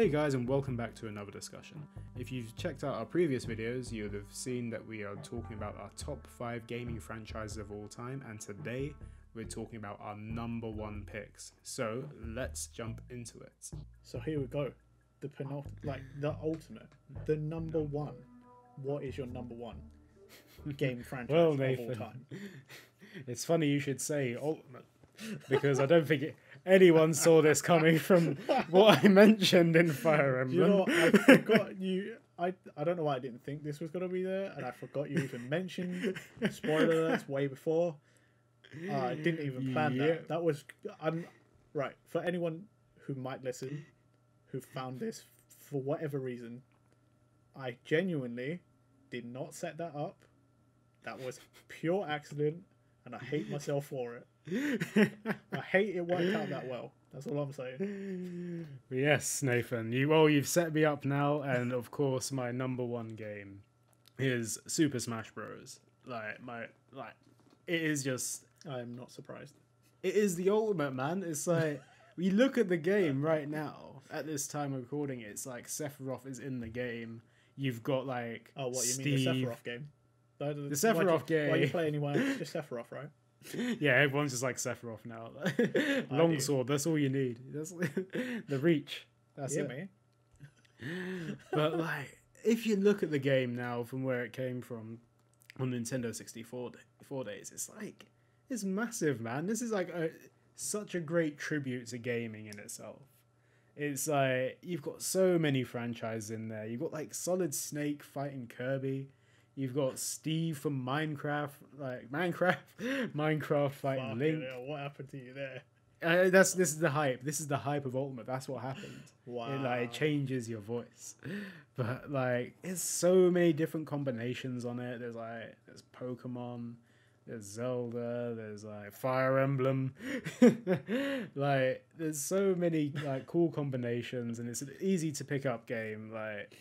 Hey guys, and welcome back to another discussion. If you've checked out our previous videos, you would have seen that we are talking about our top 5 gaming franchises of all time, and today we're talking about our number 1 picks. So let's jump into it. So here we go. The the ultimate, the number 1. What is your number 1 game franchise Well, of Nathan, all time? It's funny you should say ultimate, because I don't think anyone saw this coming from what I mentioned in Fire Emblem. You know what? I forgot you. I don't know why I didn't think this was going to be there, and I forgot you even mentioned spoiler alerts way before. I didn't even plan that. That was right for anyone who might listen, who found this for whatever reason. I genuinely did not set that up. That was pure accident, and I hate myself for it. I hate it worked out that well. That's all I'm saying. Yes, Nathan. You've set me up now, and of course, my number 1 game is Super Smash Bros. It is just. I am not surprised. It is the ultimate, man. It's like we look at the game right now. At this time of recording, it's like Sephiroth is in the game. You've got like what you Steve. mean the Sephiroth game? The Sephiroth game. Why you play anyone else? Just Sephiroth, right? Yeah, everyone's just like Sephiroth now. Longsword, that's all you need. That's the reach. That's it, man. But like, if you look at the game now from where it came from on Nintendo 64 days, it's massive, man. This is like such a great tribute to gaming in itself. It's like you've got so many franchises in there. You've got like Solid Snake fighting Kirby. You've got Steve from Minecraft fighting Link. Hell, what happened to you there? This is the hype. This is the hype of Ultimate. That's what happened. Wow. It changes your voice. But like, there's so many different combinations on it. There's Pokemon, there's Zelda, there's like Fire Emblem. Like, there's so many like cool combinations, and it's an easy to pick up game. Like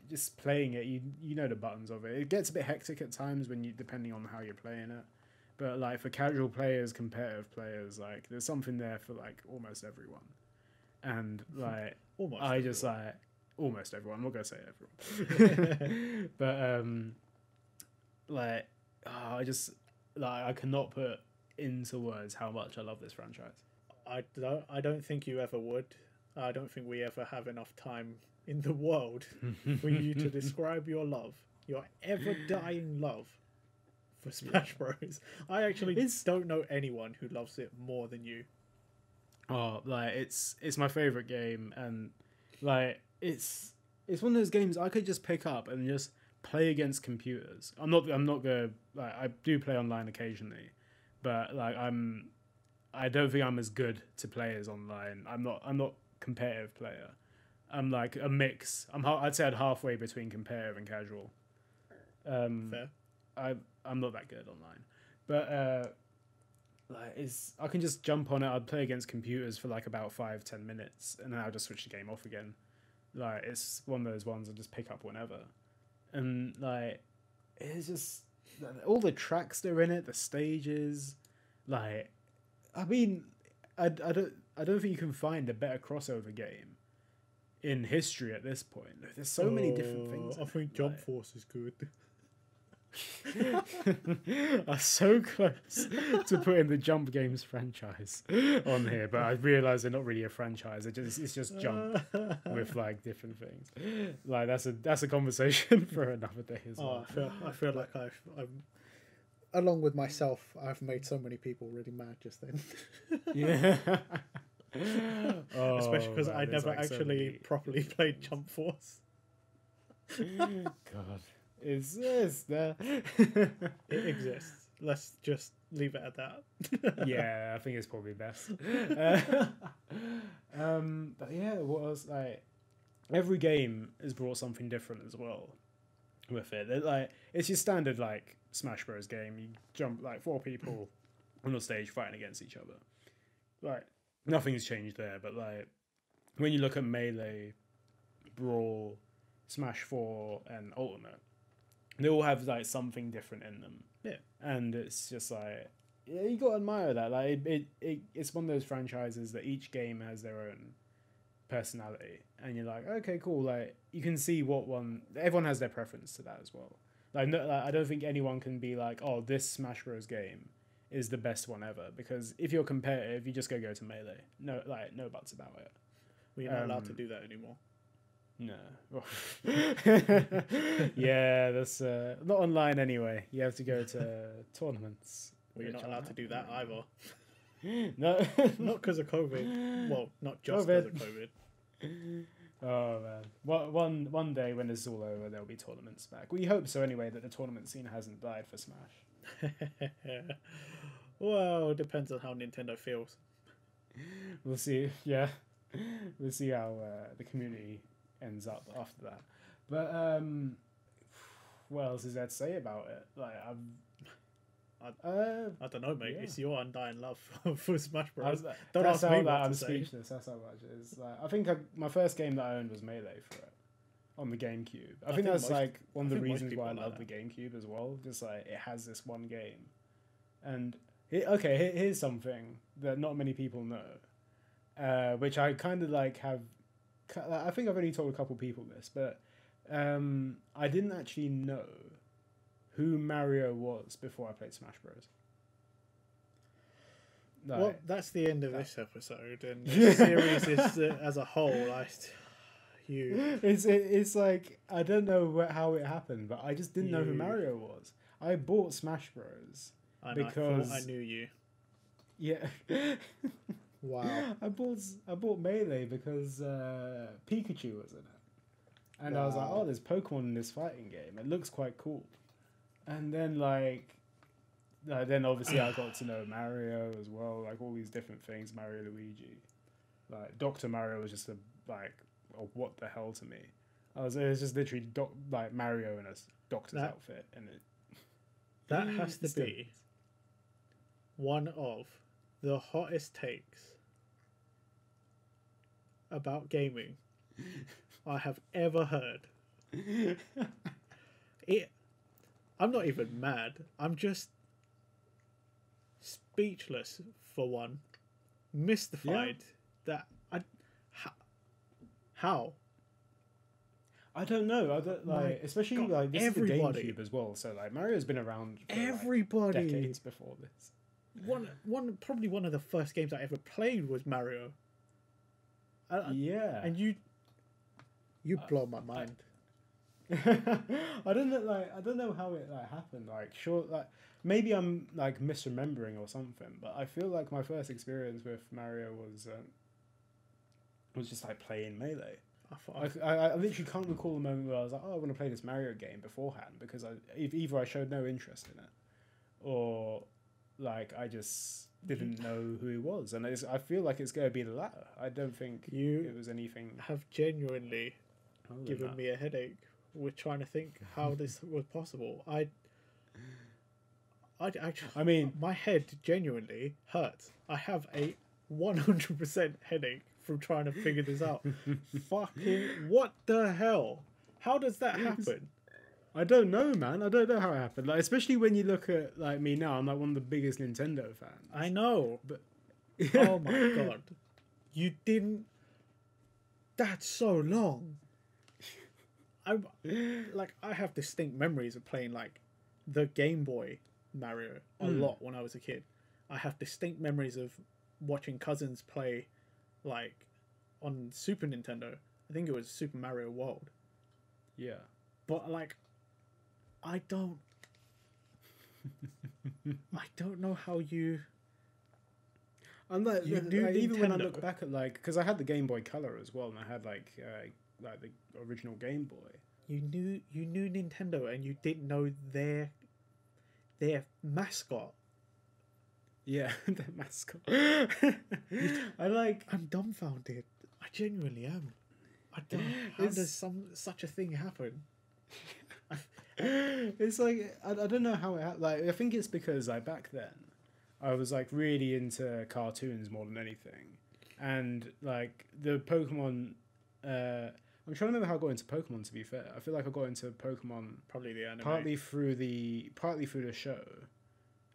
just playing it, you know the buttons of it. It gets a bit hectic at times depending on how you're playing it. But like for casual players, competitive players, like there's something there for like almost everyone. And like almost everyone. I'm not gonna say everyone. But I cannot put into words how much I love this franchise. I don't think you ever would. I don't think we ever have enough time in the world for you to describe your love, your ever-dying love for Smash Bros. I actually don't know anyone who loves it more than you. Oh, like it's my favorite game, and like it's one of those games I could just pick up and just play against computers. I'm not gonna like, I do play online occasionally, but like I don't think I'm as good to play as online. I'm not competitive player. I'm like a mix. I'd say I'm halfway between competitive and casual. Fair. I'm not that good online, but I can just jump on it. I'd play against computers for like about 5-10 minutes, and then I'll just switch the game off again. Like, it's one of those ones I just pick up whenever, and like it's just all the tracks that are in it, the stages. Like, I mean, I don't think you can find a better crossover game in history at this point. There's so many different things. I think Jump Force is good. I'm so close to putting the Jump Games franchise on here, but I realise they're not really a franchise. It's just Jump with like different things. Like that's a conversation for another day as well. I feel like I've along with myself, I've made so many people really mad just then. Yeah. Especially because I never actually properly played Jump Force. God, is this there? It exists. Let's just leave it at that. Yeah, I think it's probably best. But yeah, what else? Like, every game has brought something different as well with it. Like, it's your standard like Smash Bros game. You jump like 4 people on a stage fighting against each other. Like, nothing's changed there, but like when you look at Melee, Brawl, Smash 4, and Ultimate, they all have like something different in them. Yeah, and it's just like, yeah, you gotta admire that. Like it's one of those franchises that each game has their own personality, and you're like, okay, cool. Like you can see what one. Everyone has their preference to that as well. Like, no, like I don't think anyone can be like, oh, this Smash Bros. Game is the best one ever, because if you're competitive, you just go to Melee. No, like no buts about it. We're not allowed to do that anymore. No. Yeah, that's not online anyway. You have to go to tournaments. Well, you're not allowed to do that either. No, Not because of COVID. Well, not just because of COVID. Oh man, one day when this is all over, there'll be tournaments back. We hope so anyway, that the tournament scene hasn't died for Smash. Well, it depends on how Nintendo feels. We'll see. Yeah, we'll see how the community ends up after that. But what else is there to say about it? Like I don't know, mate. Yeah. It's your undying love for Smash Bros. Don't ask me what I'm speechless. That's how much it is. Like, I think my first game that I owned was Melee for it on the GameCube. I think that's like one of the reasons why I love the GameCube as well. Just like it has this one game, and here's something that not many people know, which I kind of like have. I think I've only told a couple people this, but I didn't actually know who Mario was before I played Smash Bros. Like, well, that's the end of this episode, and the series is as a whole. It's like I don't know how it happened, but I just didn't know who Mario was. I bought Smash Bros. Because I knew you. Yeah. Wow. I bought Melee because Pikachu was in it, and I was like, oh, there's Pokemon in this fighting game. It looks quite cool. And then then obviously I got to know Mario as well, like all these different things, Mario, Luigi, like Dr. Mario was just what the hell to me. It was just literally like Mario in a doctor's outfit, and that has to be one of the hottest takes about gaming I have ever heard. I'm not even mad. I'm just speechless for one, mystified that how. I don't know. I don't like, especially like this is the GameCube as well. So like Mario's been around for decades before this. Probably one of the first games I ever played was Mario. And you blow my mind. I don't know how it happened. Like, sure, like maybe I'm like misremembering or something, but I feel like my first experience with Mario was just like playing Melee. I literally can't recall a moment where I was like, oh, I want to play this Mario game beforehand, because either I showed no interest in it, or like I just didn't know who he was, and I feel like it's going to be the latter. I don't think it was anything. Have genuinely given me a headache with trying to think how this was possible. I mean, my head genuinely hurts. I have a 100% headache from trying to figure this out. Fucking what the hell? How does that happen? I don't know, man. I don't know how it happened. Like, especially when you look at like me now, I'm like one of the biggest Nintendo fans. I know, but oh my god, you didn't. That's so long. I have distinct memories of playing like the Game Boy Mario a lot when I was a kid. I have distinct memories of watching cousins play like on Super Nintendo. I think it was Super Mario World. Yeah. But like I don't know how you. And like, even when I look back at like, because I had the Game Boy Color as well, and I had like the original Game Boy. You knew Nintendo, and you didn't know their mascot. Yeah, their mascot. I'm dumbfounded. I genuinely am. I don't. How does such a thing happen? It's like I don't know how it like. I think it's because like back then, I was like really into cartoons more than anything, and like the Pokemon. I'm trying to remember how I got into Pokemon. To be fair, I feel like I got into Pokemon probably the anime, partly through the show,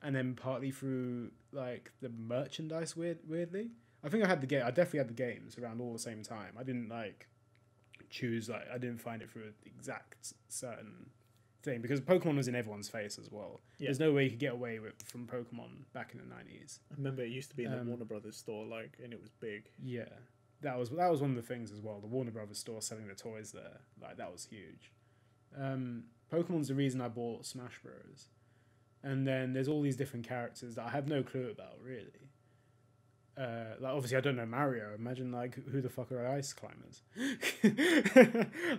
and then partly through like the merchandise. Weirdly, I think I had the game. I definitely had the games around all the same time. I didn't like choose like I didn't find it through an exact certain thing because Pokemon was in everyone's face as well. Yeah. There's no way you could get away with from Pokemon back in the 90s. I remember it used to be in the Warner Brothers store, like, and it was big. Yeah, that was one of the things as well. The Warner Brothers store selling the toys there, like that was huge. Pokemon's the reason I bought Smash Bros. And then there's all these different characters that I have no clue about really. Like obviously I don't know Mario. Imagine like who the fuck are ice climbers?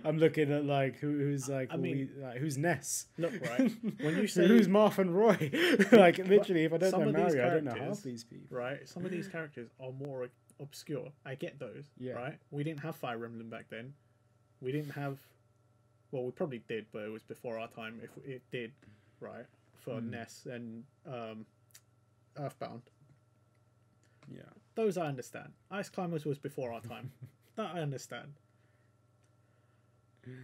I'm looking at like who's like, who's Ness? Look, right, when you say who's Marth and Roy, like literally if I don't know Mario, I don't know half these people. Right, some of these characters are more obscure. I get those. Yeah. Right, we didn't have Fire Emblem back then. We didn't have. Well, we probably did, but it was before our time. If it did, right, for Ness and Earthbound. Yeah, those I understand. Ice Climbers was before our time. That I understand.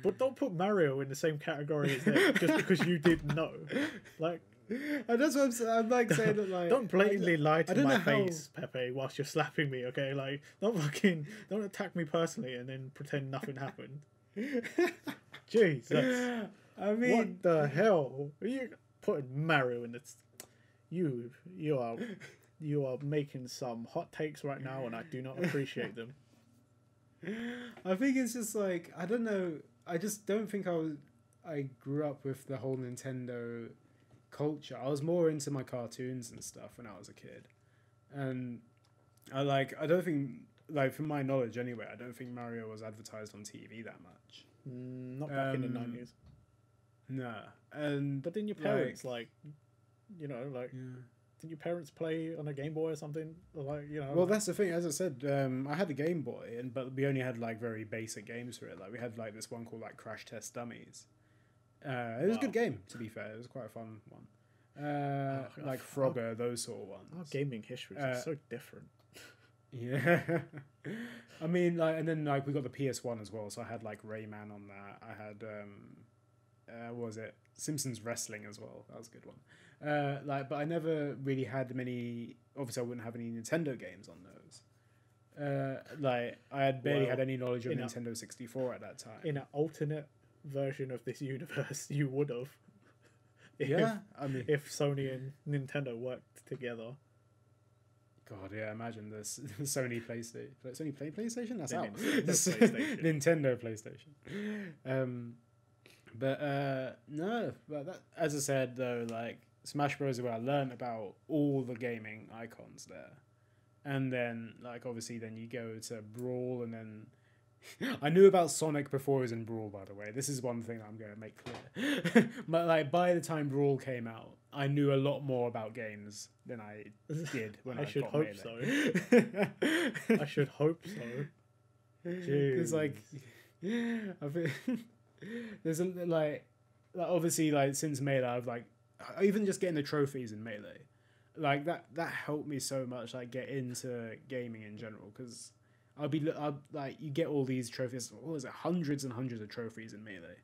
But don't put Mario in the same category as them just because you didn't know. Like, and that's what I'm saying. I'm like saying that like don't blatantly lie to my face, Pepe, whilst you're slapping me. Okay, like don't attack me personally and then pretend nothing happened. Jesus, I mean, what the hell are you putting Mario in this? You are making some hot takes right now, and I do not appreciate them. I think it's just like I don't know. I just don't think I grew up with the whole Nintendo culture. I was more into my cartoons and stuff when I was a kid, and I don't think like from my knowledge anyway. I don't think Mario was advertised on TV that much. Not back in the 90s. No, and but then your parents yeah. Did your parents play on a Game Boy or something? Or Well, that's the thing. As I said, I had a Game Boy, but we only had like very basic games for it. Like we had like this one called like Crash Test Dummies. It was a good game, to be fair. It was quite a fun one. Like Frogger, those sort of ones. Our gaming history is so different. Yeah. I mean, like, and then like we got the PS1 as well, so I had like Rayman on that. I had what was it? Simpsons Wrestling as well. That was a good one. But I never really had many. Obviously, I wouldn't have any Nintendo games on those. Like I had barely had any knowledge of Nintendo 64 at that time. In an alternate version of this universe, you would have. If Sony and Nintendo worked together. God, yeah, imagine this Sony PlayStation. Sony PlayStation? That's out. PlayStation. Nintendo PlayStation. No, but that, as I said though, like Smash Bros. Is where I learned about all the gaming icons there, and then like obviously then you go to Brawl, and then I knew about Sonic before it was in Brawl. By the way, this is one thing I'm going to make clear. But like by the time Brawl came out, I knew a lot more about games than I did when I should got hope Melee. So. I should hope so. It's like I think there's like obviously like since Melee I've like even just getting the trophies in Melee like that helped me so much like get into gaming in general because I'll like you get all these trophies, what is it, hundreds and hundreds of trophies in Melee,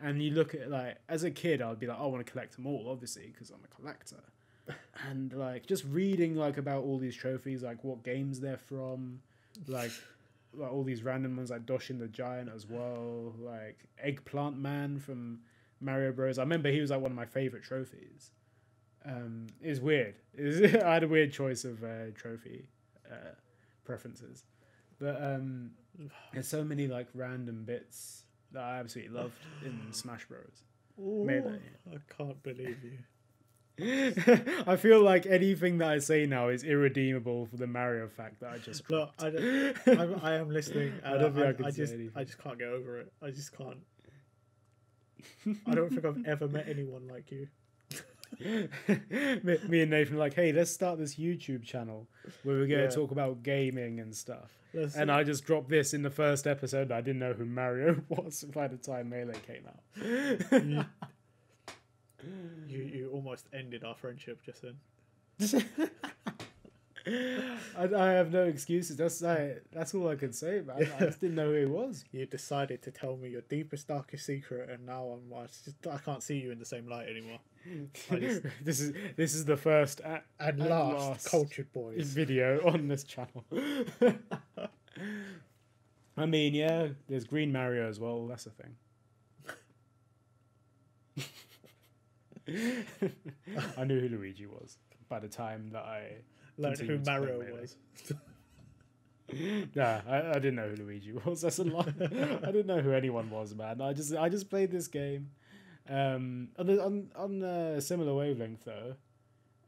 and you look at like as a kid I'd be like I want to collect them all obviously because I'm a collector, and like just reading like about all these trophies, like what games they're from, like all these random ones like Doshin the Giant as well, like Eggplant Man from Mario Bros. I remember he was like one of my favorite trophies. It's weird. I had a weird choice of trophy preferences, but there's so many like random bits that I absolutely loved in Smash Bros. Melee. I can't believe you. I feel like anything that I say now is irredeemable for the Mario fact that I just dropped. Look, I am listening. I just can't get over it. I just can't. I don't think I've ever met anyone like you. Me and Nathan were like, hey, let's start this YouTube channel where we're going to talk about gaming and stuff. And I just dropped this in the first episode. I didn't know who Mario was by the time Melee came out. You almost ended our friendship just then. I have no excuses. That's all I could say, man. I just didn't know who he was. You decided to tell me your deepest, darkest secret, and now I can't see you in the same light anymore. This is the first and last Cultured Boys video on this channel. I mean, yeah, there's Green Mario as well. That's a thing. I knew who Luigi was by the time that I learned who Mario was. Nah, I didn't know who Luigi was. That's a lie. I didn't know who anyone was, man. I just played this game. On a similar wavelength though,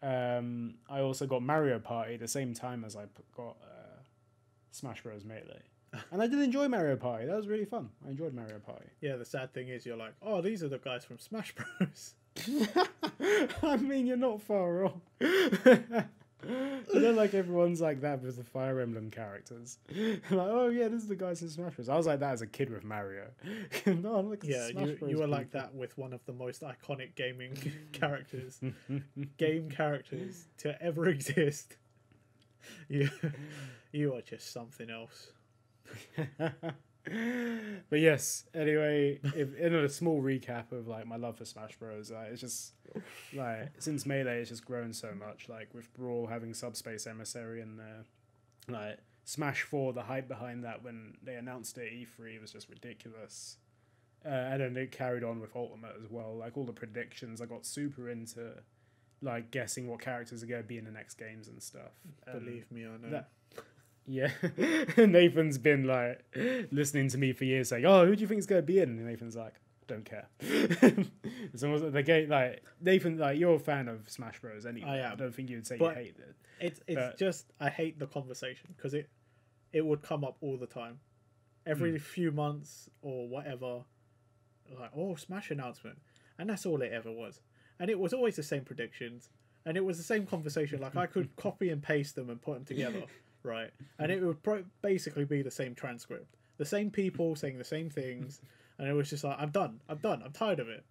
I also got Mario Party the same time as I got Smash Bros. Melee. And I did enjoy Mario Party. That was really fun. I enjoyed Mario Party. Yeah, the sad thing is you're like, oh, these are the guys from Smash Bros. I mean, you're not far wrong. I don't like everyone's like that with the Fire Emblem characters. Like, oh yeah, this is the guys in Smash Bros. I was like that as a kid with Mario. No, I'm like yeah, you were like that with one of the most iconic gaming characters, game characters to ever exist. You are just something else. But yes, anyway, in a small recap of like my love for Smash Bros, it's just like since Melee it's just grown so much, like with Brawl having Subspace Emissary and like Smash 4, the hype behind that when they announced it at E3 was just ridiculous. And then it carried on with Ultimate as well, like all the predictions. I got super into like guessing what characters are going to be in the next games and stuff. Believe me, I know. Yeah, Nathan's been like listening to me for years, saying, "Oh, who do you think is going to be in?" And Nathan's like, "Don't care." As long as the game, like Nathan, like you're a fan of Smash Bros. Anyway. I am. I don't think you would say you hate it. It's just I hate the conversation because it would come up all the time, every few months or whatever. Like, oh, Smash announcement, and that's all it ever was, and it was always the same predictions, and it was the same conversation. Like I could copy and paste them and put them together. Right, and it would basically be the same transcript, the same people saying the same things, and it was just like, I'm done, I'm tired of it.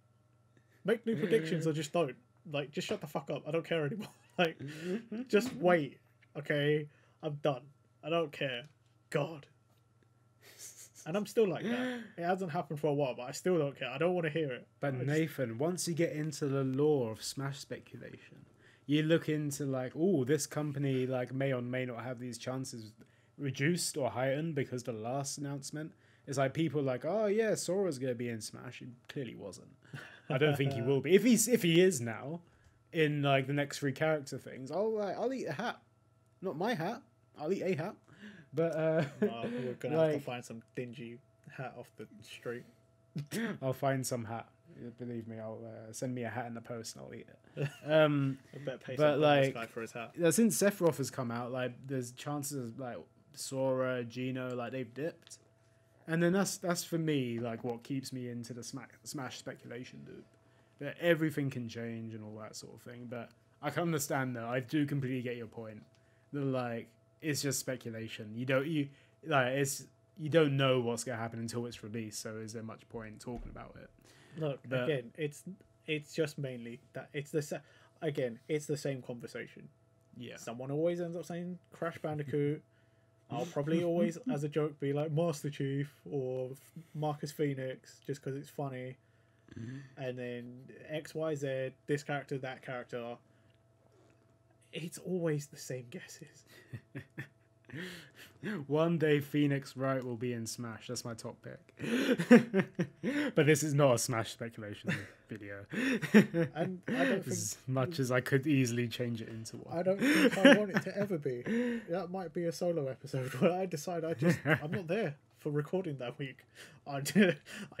Make new predictions or just don't. Like, just shut the fuck up. I don't care anymore. Like, just wait. Okay, I'm done. I don't care. God. And I'm still like that. It hasn't happened for a while, but I still don't care. I don't want to hear it. But Nathan, once you get into the lore of Smash speculation, you look into like, oh, this company like may or may not have these chances reduced or heightened because the last announcement is like people like, oh yeah, Sora's gonna be in Smash. He clearly wasn't. I don't think he will be. If he is now in like the next 3 character things, I'll eat a hat. Not my hat. I'll eat a hat. But we're gonna have to find some dingy hat off the street. I'll find some hat. Believe me, I'll send me a hat in the post and I'll eat it. I better pay some this guy for his hat. Since Sephiroth has come out, like there's chances like Sora, Gino, like they've dipped, and then that's for me like what keeps me into the Smash speculation, dude. That everything can change and all that sort of thing. But I can understand though. I do completely get your point. That like it's just speculation. You don't know what's gonna happen until it's released. So is there much point talking about it? Look, again, it's just mainly that it's the same conversation. Yeah. Someone always ends up saying Crash Bandicoot. I'll probably always, as a joke, be like Master Chief or Marcus Phoenix just because it's funny. And then XYZ, this character, that character. It's always the same guesses. One day Phoenix Wright will be in Smash. That's my top pick. But this is not a Smash speculation video. And I don't think, as much as I could easily change it into one. I don't think I want it to ever be. That might be a solo episode where I decide I'm not there for recording that week. I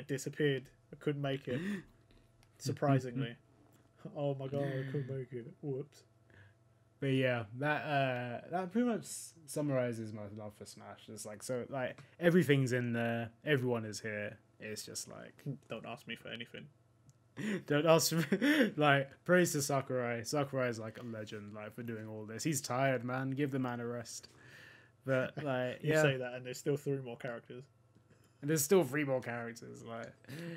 disappeared. I couldn't make it. Surprisingly. Oh my god, I couldn't make it. Whoops. But yeah, that pretty much summarizes my love for Smash. It's like, so like everything's in there, everyone is here. It's just like, don't ask me for anything. Don't ask me, like, praise to Sakurai. Sakurai is like a legend, like, for doing all this. He's tired, man. Give the man a rest. But like, you say that, and there's still 3 more characters. And there's still 3 more characters. Like,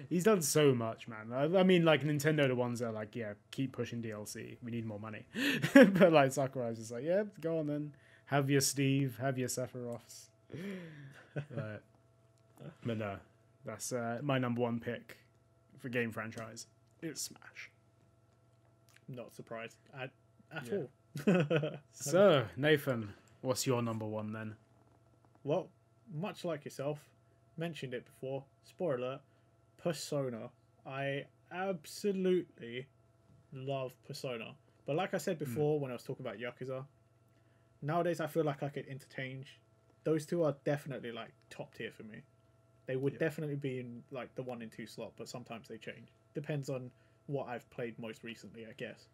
he's done so much, man. I mean, like, Nintendo, the ones that are like, yeah, keep pushing DLC. We need more money. But, like, Sakurai's just like, yeah, go on then. Have your Steve. Have your Sephiroths. But no, that's my number 1 pick for game franchise. It's Smash. not surprised at Yeah. all. So, Nathan, what's your number one then? Well, much like yourself, mentioned it before. Spoiler alert: Persona. I absolutely love Persona. But like I said before, when I was talking about Yakuza, nowadays I feel like I could interchange. Those two are definitely like top tier for me. They would definitely be in like the 1 and 2 slot, but sometimes they change. Depends on what I've played most recently, I guess.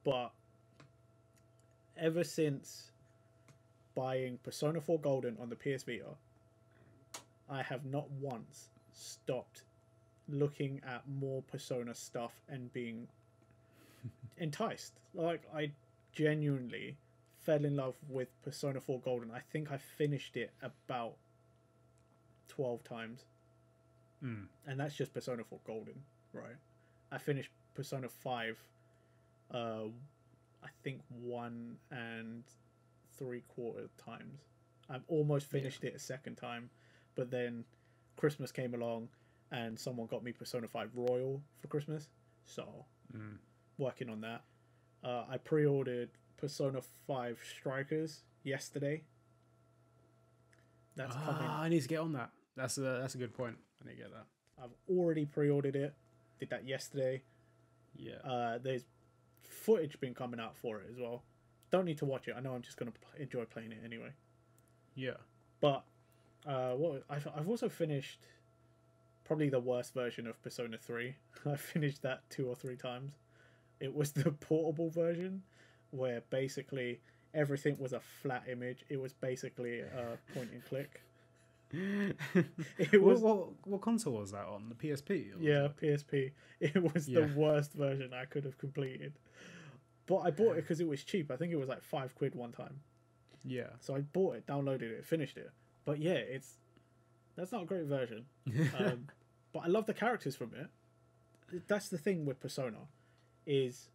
But ever since buying Persona 4 Golden on the PS Vita, I have not once stopped looking at more Persona stuff and being enticed. Like, I genuinely fell in love with Persona 4 Golden. I think I finished it about 12 times. And that's just Persona 4 Golden, right? I finished Persona 5, I think 1.75 times. I've almost finished it a second time, but then Christmas came along and someone got me Persona 5 Royal for Christmas, so working on that. I pre-ordered Persona 5 Strikers yesterday. That's coming. I need to get on that. That's a good point. I need to get that. I've already pre-ordered it. Did that yesterday. Yeah. There's footage been coming out for it as well. Don't need to watch it. I know I'm just gonna enjoy playing it anyway. Yeah. But I've also finished probably the worst version of Persona 3. I finished that 2 or 3 times. It was the portable version where basically everything was a flat image. It was basically a point and click. It was what console was that on? The PSP? Yeah, PSP. It was the worst version I could have completed. But I bought it because it was cheap. I think it was like £5 one time. Yeah. So I bought it, downloaded it, finished it. But yeah, that's not a great version. But I love the characters from it. That's the thing with Persona, is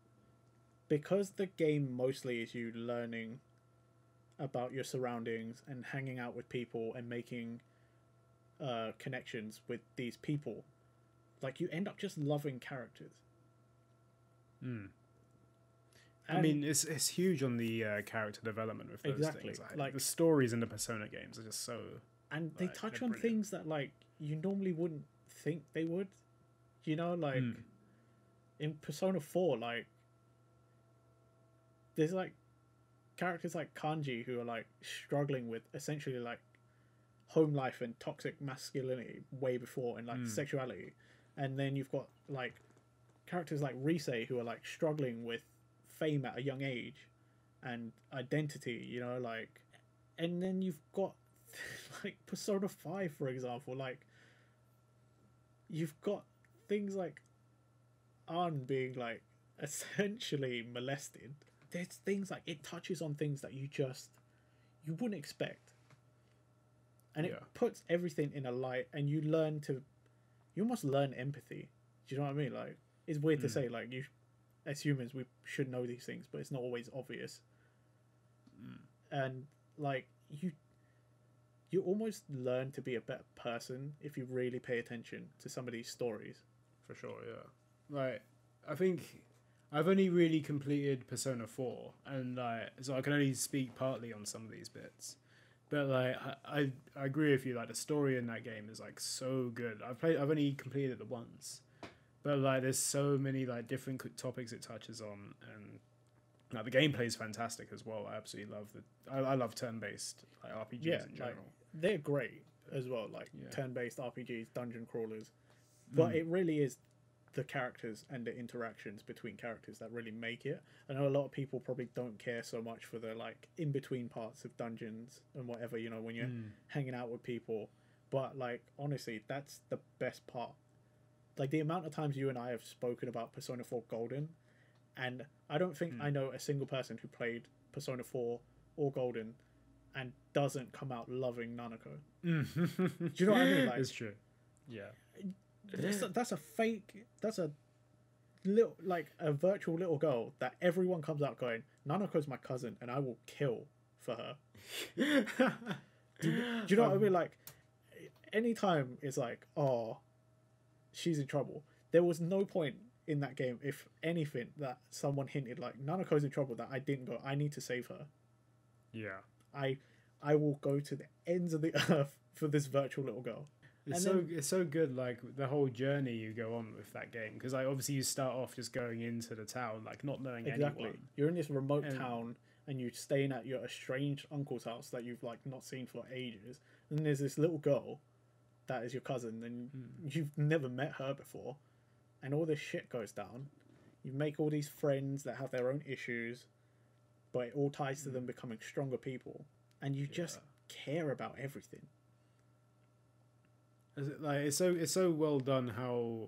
because the game mostly is you learning about your surroundings and hanging out with people and making connections with these people. Like, you end up just loving characters. I mean, it's huge on the character development with those things. Like the stories in the Persona games are just so... And they touch on things that, like, you normally wouldn't think they would. You know, like, in Persona 4, like, there's, like, characters like Kanji who are, like, struggling with essentially, like, home life and toxic masculinity way before, and, like, sexuality. And then you've got, like, characters like Rise who are, like, struggling with fame at a young age and identity, you know, like... And then you've got, like, Persona 5, for example, like, you've got things like Ann being, like, essentially molested. There's things like, it touches on things that you wouldn't expect, and it puts everything in a light, and you almost learn empathy. Do you know what I mean? Like, it's weird to say, like, as humans we should know these things, but it's not always obvious. And like, you almost learn to be a better person if you really pay attention to some of these stories. For sure, yeah. Like, I think I've only really completed Persona 4, and like, so I can only speak partly on some of these bits. But like, I agree with you. Like, the story in that game is like so good. I've only completed it the once, but like, there's so many like different topics it touches on, and like, the gameplay is fantastic as well. I absolutely love I love turn-based like RPGs in general. Like, they're great as well. Like, turn-based RPGs, dungeon crawlers, but it really is the characters and the interactions between characters that really make it. I know a lot of people probably don't care so much for the like in-between parts of dungeons and whatever, you know, when you're hanging out with people, but like, honestly, that's the best part. Like, the amount of times you and I have spoken about Persona 4 Golden, and I don't think I know a single person who played Persona 4 or Golden and doesn't come out loving Nanako. Do you know what I mean? Like, it's true. Yeah. That's a little, like, a virtual little girl that everyone comes out going, Nanako's my cousin and I will kill for her. Do you know what I mean? Like, anytime it's like, oh, she's in trouble, there was no point in that game, if anything, that someone hinted like Nanako's in trouble, that I didn't go, I need to save her. Yeah. I will go to the ends of the earth for this virtual little girl. It's so good, like the whole journey you go on with that game, because like obviously you start off just going into the town, like not knowing anyone. You're in this remote town and you're staying at your estranged uncle's house that you've like not seen for ages, and there's this little girl that is your cousin, and you've never met her before, and all this shit goes down. You make all these friends that have their own issues, but it all ties to them becoming stronger people, and you just care about everything. It's so well done how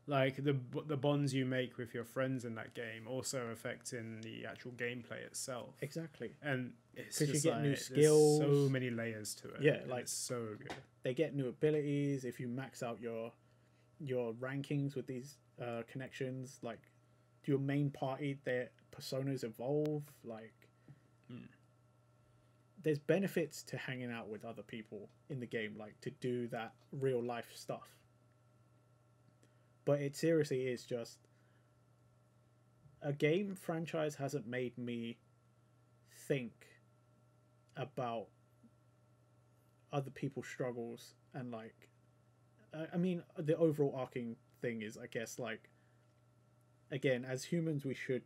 like the bonds you make with your friends in that game also affect in the actual gameplay itself. Exactly. And it's because just you get like, new skills. So many layers to it. Yeah, like it's so good. They get new abilities if you max out your rankings with these connections. Like your main party, their personas evolve. Like there's benefits to hanging out with other people in the game, like to do that real life stuff. But it seriously is just a game franchise hasn't made me think about other people's struggles and like I mean the overall arcing thing is, I guess, like again, as humans we should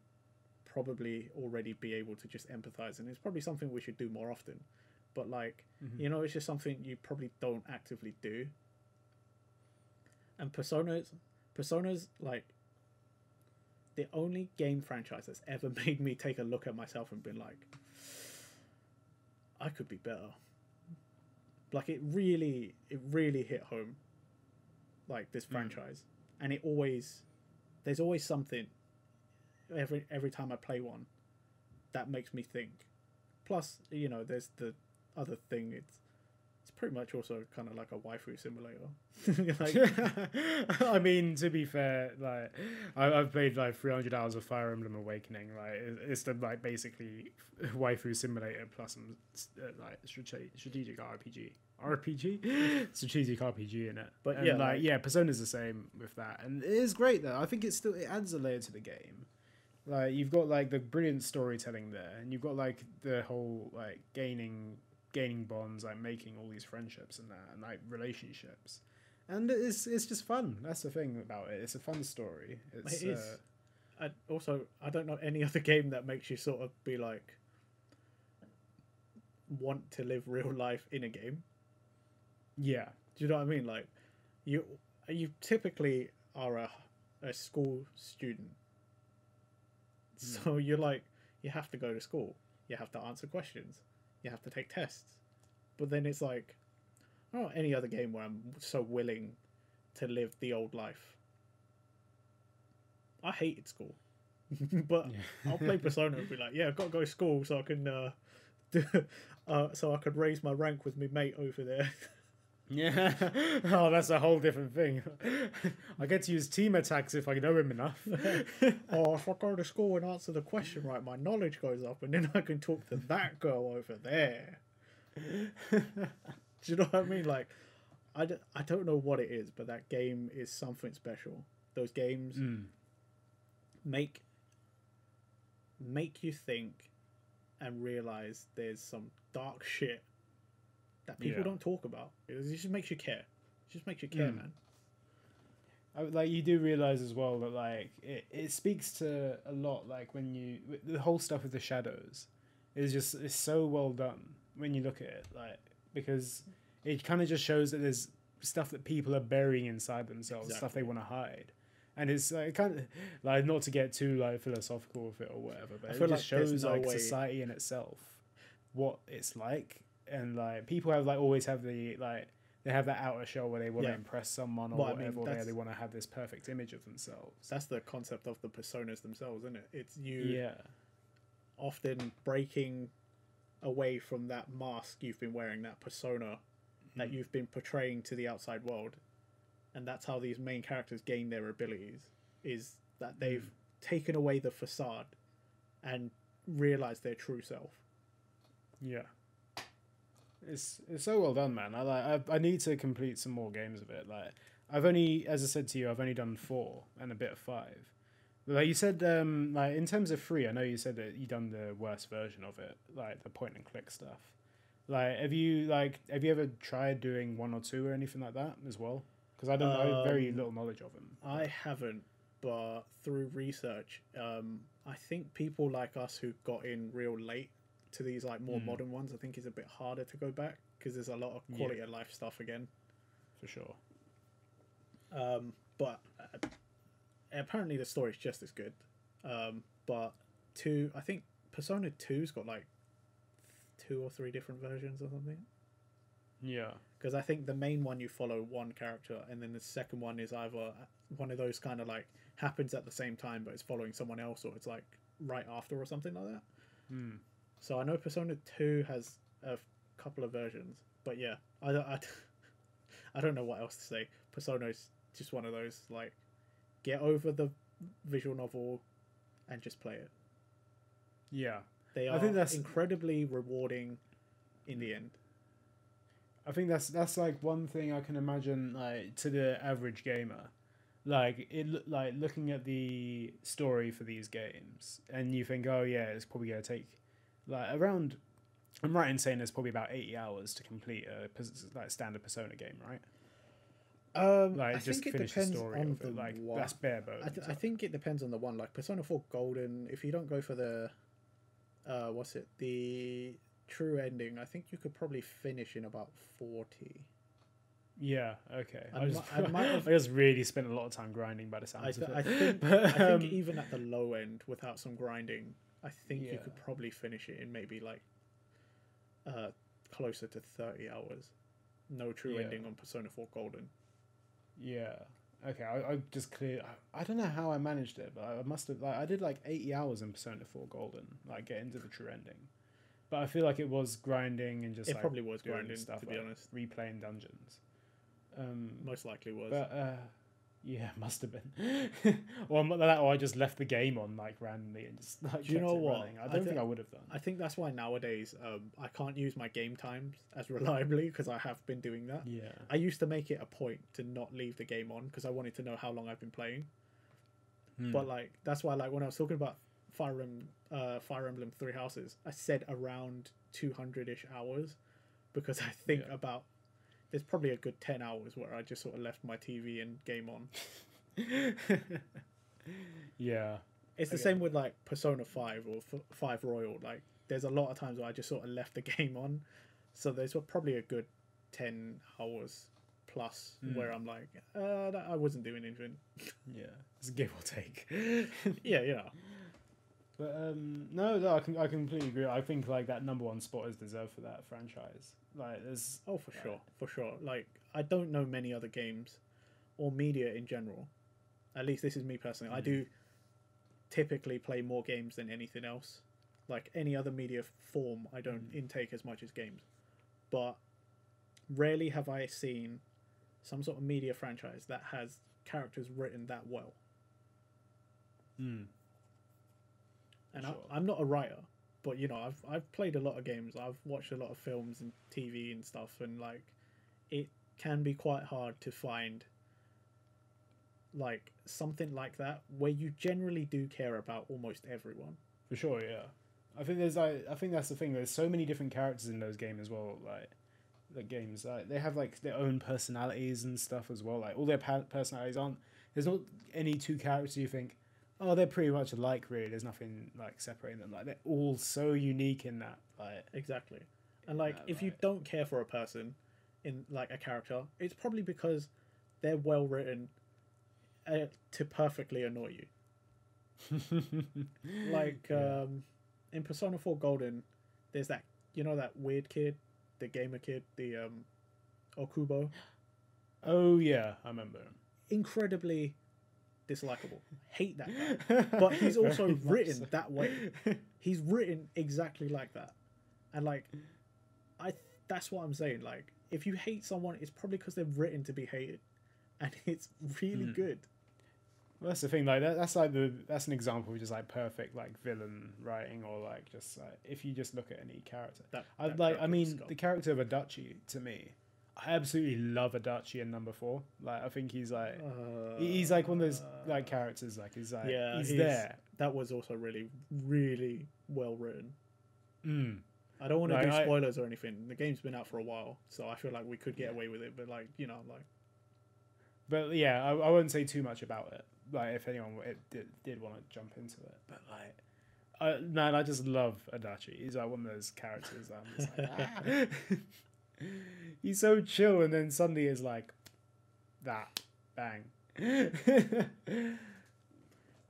probably already be able to just empathize, and it's probably something we should do more often, but like you know, it's just something you probably don't actively do. And personas like the only game franchise that's ever made me take a look at myself and been like, I could be better. Like it really hit home, like this franchise. And there's always something every time I play one that makes me think. Plus, you know, there's the other thing, it's pretty much also kind of like a waifu simulator. Like, I mean, to be fair, like I've played like 300 hours of Fire Emblem Awakening. Like it's the like basically waifu simulator plus some like strategic strategic RPG in it. But yeah, Persona's the same with that, and it is great though. I think it adds a layer to the game. Like you've got like the brilliant storytelling there, and you've got like the whole like gaining bonds, like making all these friendships and that, and like relationships, and it's just fun. That's the thing about it. It's a fun story. It is. I don't know any other game that makes you sort of be like want to live real life in a game. Yeah. Do you know what I mean? Like you typically are a school student, so you're like, you have to go to school, you have to answer questions, you have to take tests. But then it's like, oh, any other game where I'm so willing to live the old life. I hated school. But I'll play Persona and be like, yeah, I've got to go to school so I can so I could raise my rank with my mate over there. Yeah. Oh, that's a whole different thing. I get to use team attacks if I know him enough. Oh, if I go to school and answer the question right, my knowledge goes up, and then I can talk to that girl over there. Do you know what I mean? Like, I don't know what it is, but that game is something special. Those games make you think and realize there's some dark shit that people don't talk about. It just makes you care. It just makes you care, man. Like you do realize as well that like it speaks to a lot. Like when the whole stuff with the shadows is so well done when you look at it. Like because it kind of just shows that there's stuff that people are burying inside themselves, stuff they want to hide. And it's like kind of like, not to get too like philosophical with it or whatever, but it just shows like society in itself, what it's like. And like people have like always have the like they have that outer shell where they want to impress someone or whatever, or they want to have this perfect image of themselves. That's the concept of the personas themselves, isn't it? It's you often breaking away from that mask you've been wearing, that persona that you've been portraying to the outside world, and that's how these main characters gain their abilities, is that they've taken away the facade and realized their true self. Yeah. It's so well done, man. I need to complete some more games of it. Like I've only, as I said to you, I've only done 4 and a bit of 5, Like you said, like in terms of free, I know you said that you done the worst version of it, like the point and click stuff. Have you ever tried doing 1 or 2 or anything like that as well? Because I have very little knowledge of them. I haven't, but through research, I think people like us who got in real late to these like more modern ones, I think it's a bit harder to go back because there's a lot of quality of life stuff again. For sure. But apparently the story's just as good. But I think Persona 2's got like 2 or 3 different versions or something. Yeah. Because I think the main one you follow one character, and then the second one is either one of those kind of like happens at the same time, but it's following someone else, or it's like right after or something like that. So I know Persona 2 has a couple of versions, but yeah, I don't know what else to say. Persona is just one of those like get over the visual novel and just play it. Yeah. They are incredibly rewarding in the end. I think that's like one thing I can imagine like to the average gamer, like looking at the story for these games, and you think, oh yeah, it's probably gonna take like around. I'm right in saying there's probably about 80 hours to complete a like standard Persona game, right? I think it depends on the like one. that's bare bones. I think it depends on the one. Like Persona 4 Golden, if you don't go for the, the true ending, I think you could probably finish in about 40. Yeah. Okay. I just really spent a lot of time grinding by the sounds of it. I think even at the low end, without some grinding, I think you could probably finish it in maybe like closer to 30 hours. No true ending on Persona 4 Golden. Yeah. Okay. I just clear. I don't know how I managed it, but I must have. Like, I did like 80 hours in Persona 4 Golden, like get into the true ending. But I feel like it was grinding and just. It probably was grinding stuff. To be honest, replaying dungeons. Most likely was. But yeah, must have been. Or I just left the game on like randomly and just like. Do you know what? Running. I don't think I would have done. I think that's why nowadays I can't use my game times as reliably because I have been doing that. Yeah. I used to make it a point to not leave the game on because I wanted to know how long I've been playing. But like that's why like when I was talking about Fire Emblem Three Houses, I said around 200-ish hours because I think about. There's probably a good 10 hours where I just sort of left my TV and game on. Yeah. It's the same with like Persona 5 or 5 Royal. Like there's a lot of times where I just sort of left the game on. So there's probably a good 10 hours plus where I'm like, I wasn't doing anything. Yeah. It's a give or take. Yeah, you know. But no, I completely agree. I think like that #1 spot is deserved for that franchise. Like there's for sure. Like I don't know many other games or media in general. At least this is me personally. I do typically play more games than anything else. Like any other media form, I don't intake as much as games. But rarely have I seen some sort of media franchise that has characters written that well. And sure. I'm not a writer, but you know, I've played a lot of games. I've watched a lot of films and TV and stuff, and like, it can be quite hard to find like something like that where you generally do care about almost everyone. For sure, yeah. I think that's the thing. There's so many different characters in those games as well. Like the games, like they have like their own personalities and stuff as well. Like all their personalities aren't. There's not any two characters you think, oh, they're pretty much alike, really. There's nothing like separating them. Like they're all so unique in that. Like exactly. And like if you don't care for a person in like a character, it's probably because they're well written to perfectly annoy you. Like in Persona 4 Golden, there's that that weird kid, the gamer kid, the Okubo. Oh yeah, I remember him. Incredibly dislikable. Hate that guy. But he's also written that way. He's written exactly like that. And like that's what I'm saying. Like if you hate someone, it's probably because they're written to be hated. And it's really good. Well, that's the thing. Like that's an example of just like perfect like villain writing, or like just like if you just look at any character. The character of Adachi, to me, I absolutely love Adachi in number 4. Like, I think he's like he's like one of those like characters. Like, he's like he's there. That was also really, really well written. Mm. I don't want to do spoilers or anything. The game's been out for a while, so I feel like we could get away with it. But like, you know, like. But yeah, I wouldn't say too much about it. Like, if anyone did want to jump into it, but like, man, I just love Adachi. He's like one of those characters that I'm just like, ah. He's so chill, and then suddenly it's like that bang.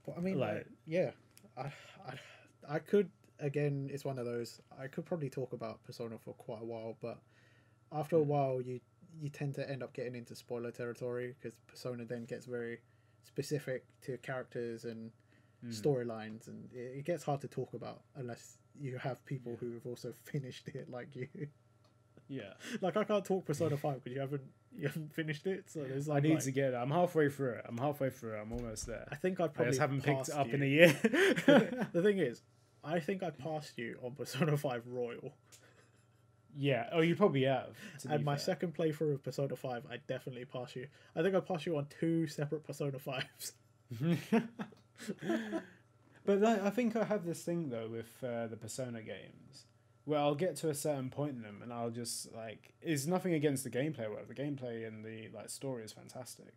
But I mean, like, yeah, I could, again, it's one of those. I could probably talk about Persona for quite a while, but after a while, you tend to end up getting into spoiler territory because Persona then gets very specific to characters and storylines, and it gets hard to talk about unless you have people who have also finished it like you. Yeah, like I can't talk Persona 5 because you haven't finished it. So there's like, I need to get it. I'm halfway through it. I'm almost there. I think I just haven't picked it up you. in a year. The thing is, I think I passed you on Persona 5 Royal. Yeah. Oh, you probably have. And my second playthrough of Persona 5, I definitely passed you. I think I passed you on 2 separate Persona 5s. But I think I have this thing though with the Persona games, where I'll get to a certain point in them and I'll just like, it's nothing against the gameplay. Where the gameplay and the like story is fantastic,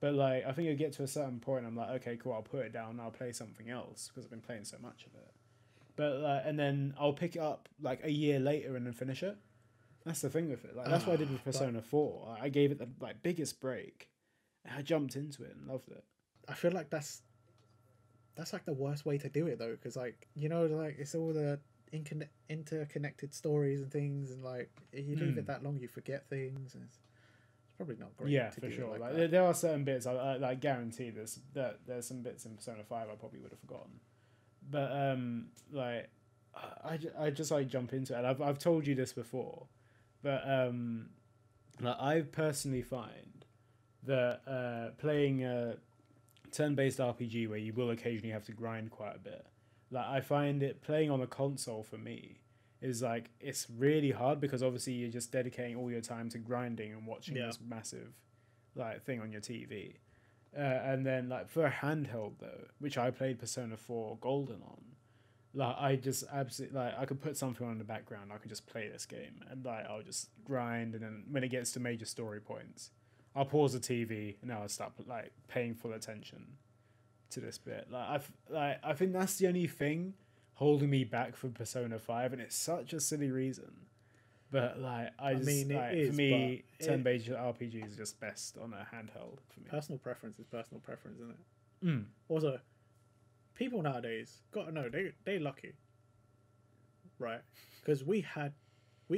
but like I think I get to a certain point, I'm like, okay, cool, I'll put it down and I'll play something else because I've been playing so much of it. But and then I'll pick it up like a year later and then finish it. That's the thing with it. Like that's what I did with Persona 4. I gave it the like biggest break, and I jumped into it and loved it. I feel like that's like the worst way to do it though, because like, you know, like it's all the interconnected stories and things, and like you leave it that long, you forget things, and it's probably not great. Yeah, to for do sure. Like there are certain bits I like guarantee there's some bits in Persona 5 I probably would have forgotten, but like I just like jump into it. And I've told you this before, but like I personally find that playing a turn-based RPG where you will occasionally have to grind quite a bit, like I find it playing on a console for me is like, it's really hard because obviously you're just dedicating all your time to grinding and watching this massive like thing on your TV, and then like for a handheld though, which I played Persona 4 Golden on, like I just absolutely like I could put something on in the background, I could just play this game and like I'll just grind, and then when it gets to major story points, I'll pause the TV and I'll start like paying full attention to this bit. I think that's the only thing holding me back from Persona 5, and it's such a silly reason. But like I mean, for me, turn-based RPGs are just best on a handheld for me. Personal preference is personal preference, isn't it? Also, people nowadays gotta know they're lucky, right? Because we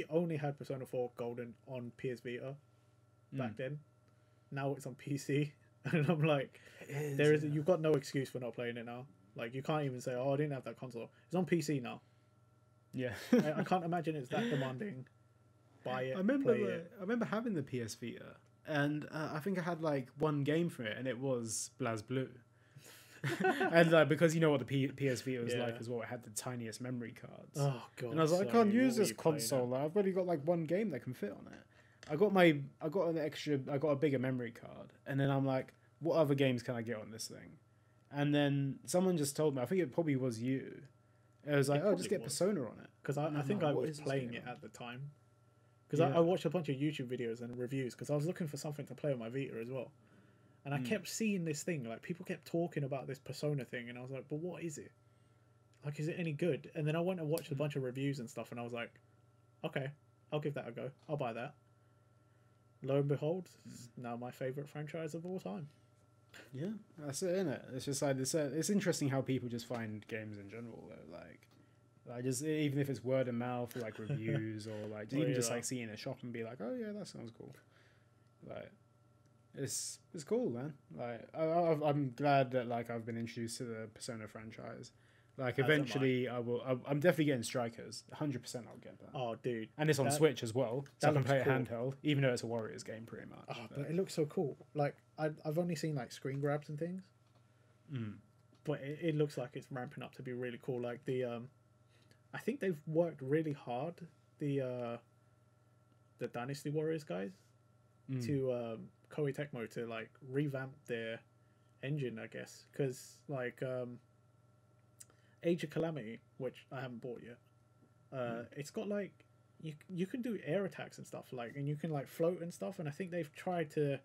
only had Persona 4 Golden on PS Vita back then. Now it's on PC, and I'm like, you've got no excuse for not playing it now. Like you can't even say, "Oh, I didn't have that console." It's on PC now. Yeah, I can't imagine it's that demanding. Buy it. I remember having the PS Vita, and I think I had like one game for it, and it was BlazBlue. And like, because you know what the PS Vita was like as well, it had the tiniest memory cards. Oh god! And I was like, I can't use this console. Like, I've only got like one game that can fit on it. I got a bigger memory card, and then I'm like, what other games can I get on this thing? And then someone just told me, I think it probably was you. It was like, just get Persona on it. Because I think I was playing it at the time. Because I watched a bunch of YouTube videos and reviews because I was looking for something to play on my Vita as well. And I kept seeing this thing, like people kept talking about this Persona thing, and I was like, but what is it? Like, is it any good? And then I went and watched a bunch of reviews and stuff, and I was like, okay, I'll give that a go. I'll buy that. Lo and behold, it's now my favourite franchise of all time. Yeah, that's it, isn't it? It's just like it's interesting how people just find games in general, though. Like just even if it's word of mouth or like reviews or like just like seeing a shop and be like, oh yeah, that sounds cool. Like it's cool, man. Like I'm glad that like I've been introduced to the Persona franchise. Like eventually I will. I'm definitely getting Strikers. 100% I'll get that. Oh, dude! And it's on Switch as well, so I can play it handheld, even though it's a Warriors game, pretty much. Oh, but it looks so cool. Like I've only seen like screen grabs and things, but it looks like it's ramping up to be really cool. Like I think they've worked really hard. The Dynasty Warriors guys, to Koei Tecmo to like revamp their engine, I guess, because like Age of Calamity, which I haven't bought yet, it's got like you can do air attacks and stuff, like, and you can like float and stuff, and I think they've tried to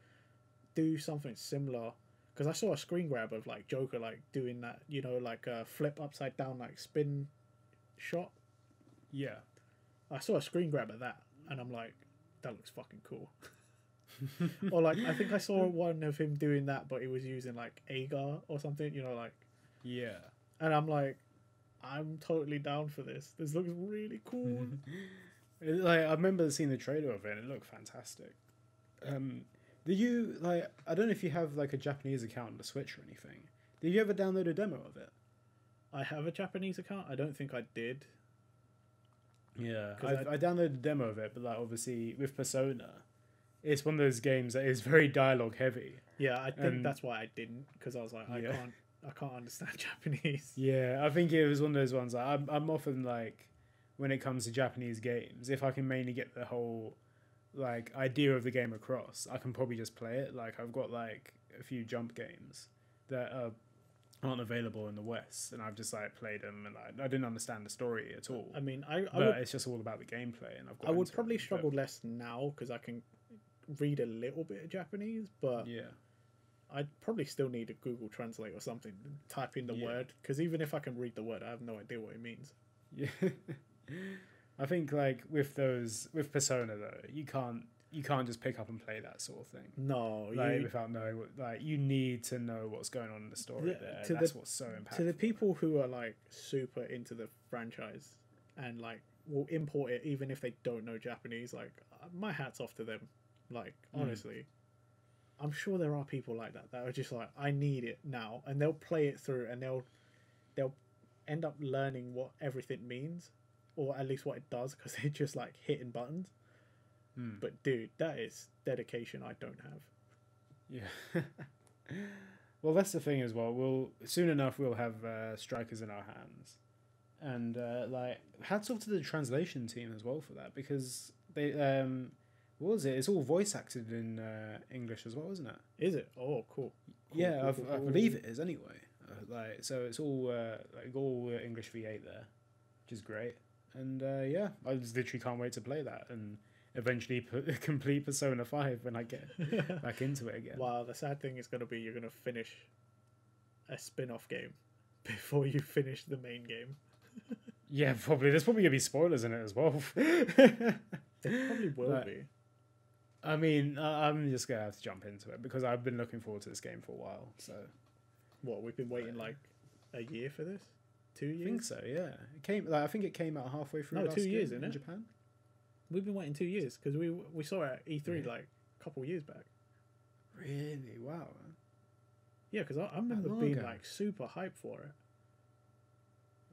do something similar, because I saw a screen grab of like Joker like doing that, you know, like a flip upside down like spin shot. Yeah. I saw a screen grab of that, and I'm like, that looks fucking cool. Or like, I think I saw one of him doing that, but he was using like Agar or something, you know, like. Yeah. And I'm like, I'm totally down for this. This looks really cool. Like, I remember seeing the trailer of it, and it looked fantastic. Did you, like, I don't know if you have like a Japanese account on the Switch or anything. Did you ever download a demo of it? I have a Japanese account. I don't think I did. Yeah, I downloaded a demo of it, but like obviously with Persona, it's one of those games that is very dialogue heavy. Yeah, I think that's why I didn't, because I was like, I can't understand Japanese. Yeah, I think it was one of those ones. Like, I'm often like, when it comes to Japanese games, if I can mainly get the whole like idea of the game across, I can probably just play it. Like, I've got like a few jump games that aren't available in the West, and I've just like played them, and I didn't understand the story at all. I mean, it's just all about the gameplay, and I would probably struggle less now because I can read a little bit of Japanese, but yeah, I'd probably still need a Google Translate or something, type in the word, because even if I can read the word, I have no idea what it means. Yeah. I think like with Persona though, you can't just pick up and play that sort of thing. No, like without knowing you need to know what's going on in the story there. That's what's so impactful. To the people who are like super into the franchise and like will import it even if they don't know Japanese, like my hat's off to them. Like honestly, I'm sure there are people like that are just like, I need it now, and they'll play it through, and they'll end up learning what everything means, or at least what it does, because they're just like hitting buttons. But dude, that is dedication I don't have. Yeah. Well, that's the thing as well. We'll have strikers in our hands, and like hats off to the translation team as well for that, because they what was it? It's all voice acted in English as well, isn't it? Is it? Oh, cool. Yeah, I believe it is anyway. Like, so it's all all English V8 there, which is great. And yeah, I just literally can't wait to play that and eventually complete Persona 5 when I get back into it again. Wow, the sad thing is going to be you're going to finish a spin-off game before you finish the main game. Yeah, probably. There's probably going to be spoilers in it as well. There probably will be. I mean, I'm just going to have to jump into it because I've been looking forward to this game for a while. So, what, we've been waiting like a year for this? 2 years? I think so, yeah. I think it came out halfway through. No, 2 years in Japan. We've been waiting 2 years because we saw it at E3 like a couple of years back. Really? Wow. Yeah, because I remember being like super hyped for it.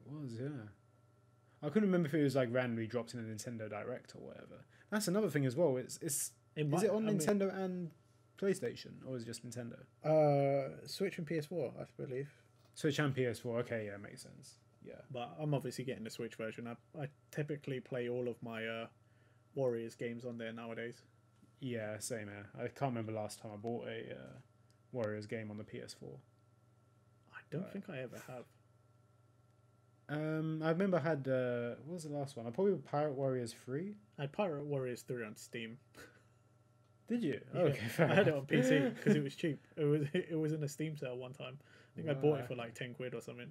It was, yeah. I couldn't remember if it was like randomly dropped in a Nintendo Direct or whatever. That's another thing as well. Is it on Nintendo and PlayStation, or is it just Nintendo? Switch and PS4, I believe. Switch and PS4. Okay, yeah, makes sense. Yeah. But I'm obviously getting the Switch version. I typically play all of my Warriors games on there nowadays. Yeah, same here. I can't remember last time I bought a Warriors game on the PS4. I don't think I ever have. I remember I had what was the last one? I probably Pirate Warriors 3. I had Pirate Warriors 3 on Steam. Did you? Yeah, okay, fair I had it on PC because it was cheap. It was in a Steam sale one time. I think I bought it for like 10 quid or something.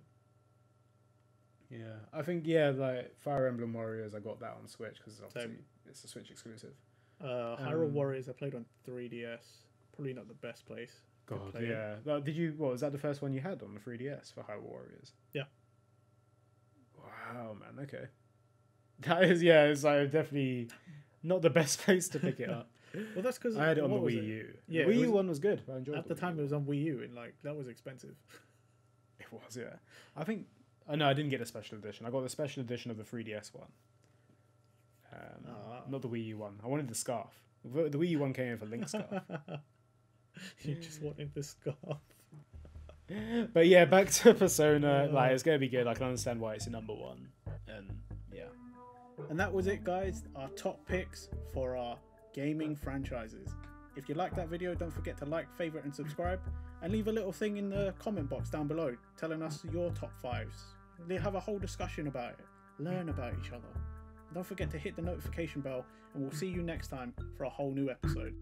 Yeah, I think like Fire Emblem Warriors, I got that on Switch because obviously it's a Switch exclusive. Hyrule Warriors I played on 3DS. Probably not the best place. God, yeah. What was that the first one you had on the 3DS for Hyrule Warriors? Yeah. Wow, man. Okay. That is, yeah. It's like definitely not the best place to pick it up. Well, that's because I had it on the Wii U. Yeah, the Wii U one was good. I enjoyed it. At the time, it was on Wii U, and like that was expensive. It was, yeah. I think. No, I didn't get a special edition. I got the special edition of the 3DS one. Not the Wii U one. I wanted the scarf. The Wii U one came in for Link's scarf. You just wanted the scarf. But yeah, back to Persona. Like, it's gonna be good. I can understand why it's a number one. And yeah. And that was it, guys. Our top picks for our gaming franchises. If you like that video, don't forget to like, favourite and subscribe, and leave a little thing in the comment box down below telling us your top 5s. They have a whole discussion about it. Learn about each other. Don't forget to hit the notification bell, and we'll see you next time for a whole new episode.